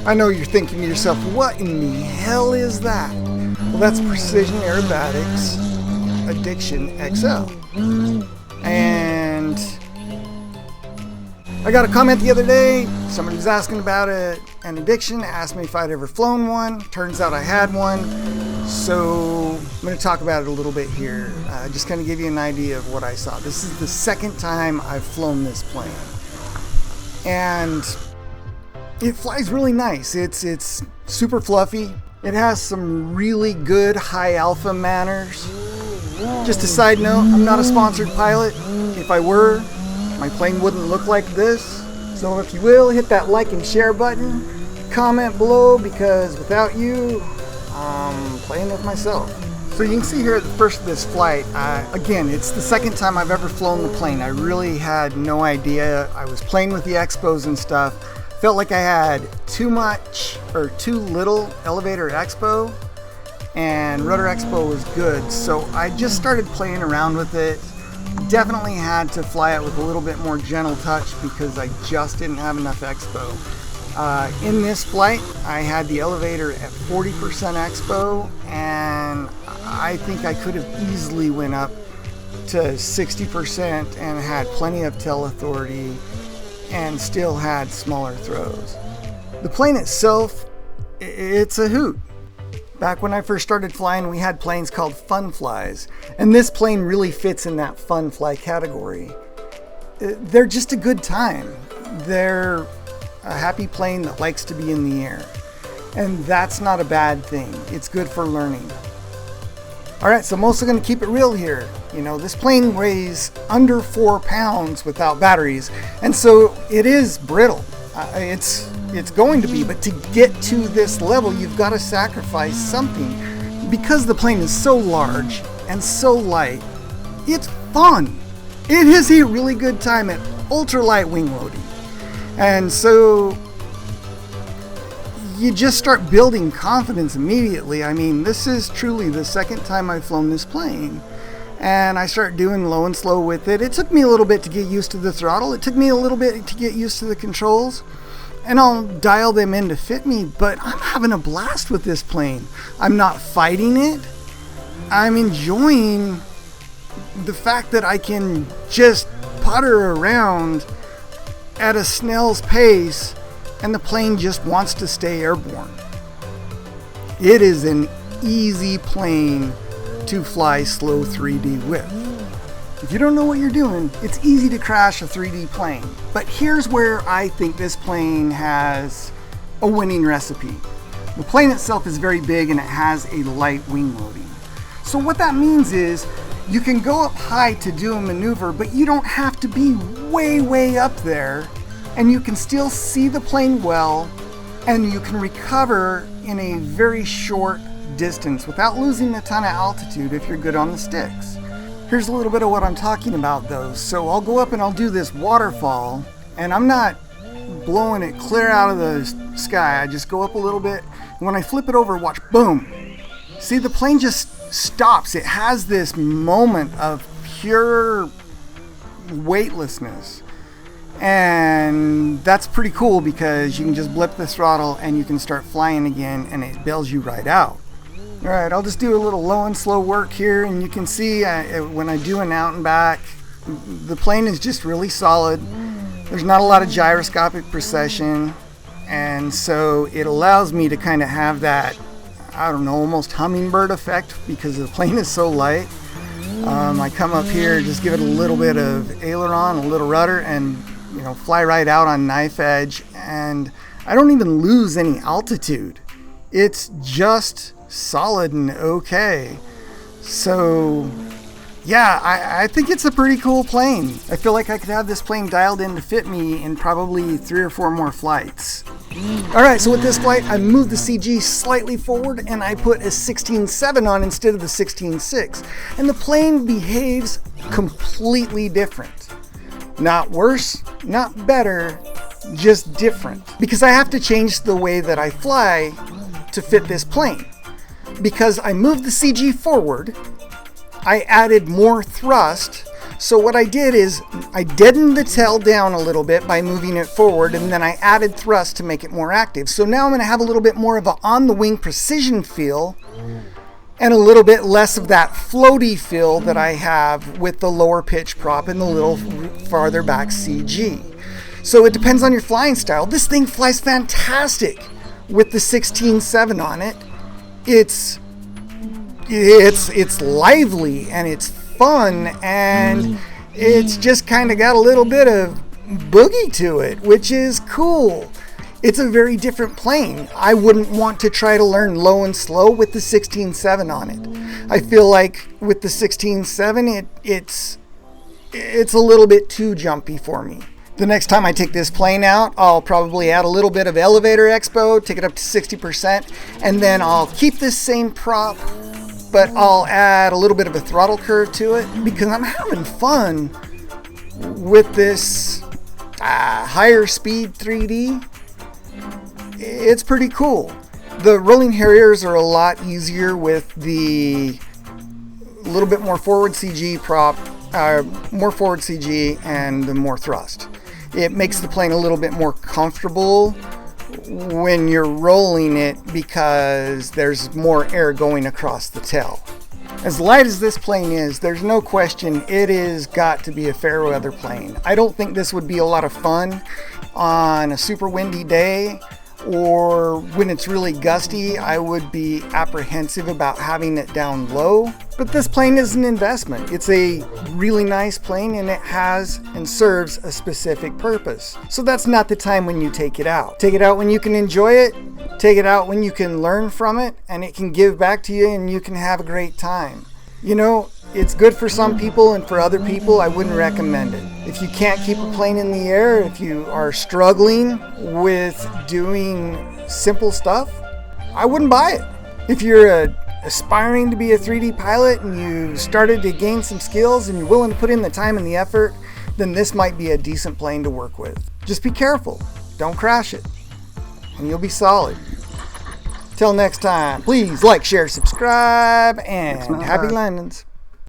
I know you're thinking to yourself, what in the hell is that? Well, that's Precision Aerobatics Addiction XL. And I got a comment the other day. Somebody was asking about an addiction, asked me if I'd ever flown one. Turns out I had one. So I'm going to talk about it a little bit here. Just kind of give you an idea of what I saw. This is the second time I've flown this plane. And it flies really nice. It's super fluffy. It has some really good high alpha manners. Just a side note, I'm not a sponsored pilot. If I were, my plane wouldn't look like this. So if you will, hit that like and share button. Comment below, because without you, I'm playing with myself. So you can see here at the first of this flight, again, it's the second time I've ever flown the plane. I really had no idea. I was playing with the expos and stuff. Felt like I had too much or too little elevator expo, and rudder expo was good. So I just started playing around with it. Definitely had to fly it with a little bit more gentle touch because I just didn't have enough expo. In this flight, I had the elevator at 40% expo, and I think I could have easily went up to 60% and had plenty of tail authority and still had smaller throws. The plane itself, it's a hoot. Back when I first started flying, we had planes called fun flies, and this plane really fits in that fun fly category. They're just a good time. They're a happy plane that likes to be in the air, and that's not a bad thing. It's good for learning. Alright, so I'm also going to keep it real here. You know, this plane weighs under 4 pounds without batteries, and so it is brittle. It's going to be, but to get to this level, you've got to sacrifice something. Because the plane is so large and so light, it's fun. It is a really good time at ultralight wing loading. And so you just start building confidence immediately. I mean, this is truly the second time I've flown this plane, and I start doing low and slow with it. It took me a little bit to get used to the throttle. It took me a little bit to get used to the controls, and I'll dial them in to fit me, but I'm having a blast with this plane. I'm not fighting it. I'm enjoying the fact that I can just putter around at a snail's pace, and the plane just wants to stay airborne. It is an easy plane to fly slow 3D with. If you don't know what you're doing, it's easy to crash a 3D plane. But here's where I think this plane has a winning recipe. The plane itself is very big and it has a light wing loading. So what that means is you can go up high to do a maneuver, but you don't have to be way up there, and you can still see the plane well, and you can recover in a very short distance without losing a ton of altitude if you're good on the sticks. Here's a little bit of what I'm talking about though. So I'll go up and I'll do this waterfall, and I'm not blowing it clear out of the sky. I just go up a little bit, and when I flip it over, watch, boom. See, the plane just stops. It has this moment of pure weightlessness, and that's pretty cool because you can just blip the throttle and you can start flying again, and it bails you right out. Alright, I'll just do a little low and slow work here, and you can see when I do an out and back, the plane is just really solid. There's not a lot of gyroscopic precession, and so it allows me to kind of have that, I don't know, almost hummingbird effect because the plane is so light. I come up here, just give it a little bit of aileron, a little rudder, and fly right out on knife edge, and I don't even lose any altitude. It's just solid and okay. So yeah, I think it's a pretty cool plane. I feel like I could have this plane dialed in to fit me in probably 3 or 4 more flights. Alright, so with this flight, I moved the CG slightly forward and I put a 16.7 on instead of the 16.6. And the plane behaves completely different. Not worse, not better, just different. Because I have to change the way that I fly to fit this plane. Because I moved the CG forward, I added more thrust, So what I did is I deadened the tail down a little bit by moving it forward, and then I added thrust to make it more active. So now I'm going to have a little bit more of an on-the-wing precision feel and a little bit less of that floaty feel that I have with the lower pitch prop and the little farther back CG. So it depends on your flying style. This thing flies fantastic with the 16.7 on it. It's lively and it's fun, and it's just kind of got a little bit of boogie to it, which is cool. It's a very different plane. I wouldn't want to try to learn low and slow with the 16.7 on it. I feel like with the 16.7, it's a little bit too jumpy for me. The next time I take this plane out, I'll probably add a little bit of elevator expo, take it up to 60%, and then I'll keep this same prop, but I'll add a little bit of a throttle curve to it because I'm having fun with this higher speed 3D. It's pretty cool. The rolling Harriers are a lot easier with the little bit more forward CG prop, more forward CG and the more thrust. It makes the plane a little bit more comfortable when you're rolling it because there's more air going across the tail. As light as this plane is, there's no question it has got to be a fair weather plane. I don't think this would be a lot of fun on a super windy day, or when it's really gusty. I would be apprehensive about having it down low. But this plane is an investment. It's a really nice plane, and it has and serves a specific purpose. So that's not the time when you take it out. Take it out when you can enjoy it. Take it out when you can learn from it, and it can give back to you, and you can have a great time. You know, it's good for some people, and for other people, I wouldn't recommend it. If you can't keep a plane in the air, if you are struggling with doing simple stuff, I wouldn't buy it. If you're aspiring to be a 3D pilot and you started to gain some skills and you're willing to put in the time and the effort, then this might be a decent plane to work with. Just be careful. Don't crash it, and you'll be solid. Till next time, please like, share, subscribe, and happy landings.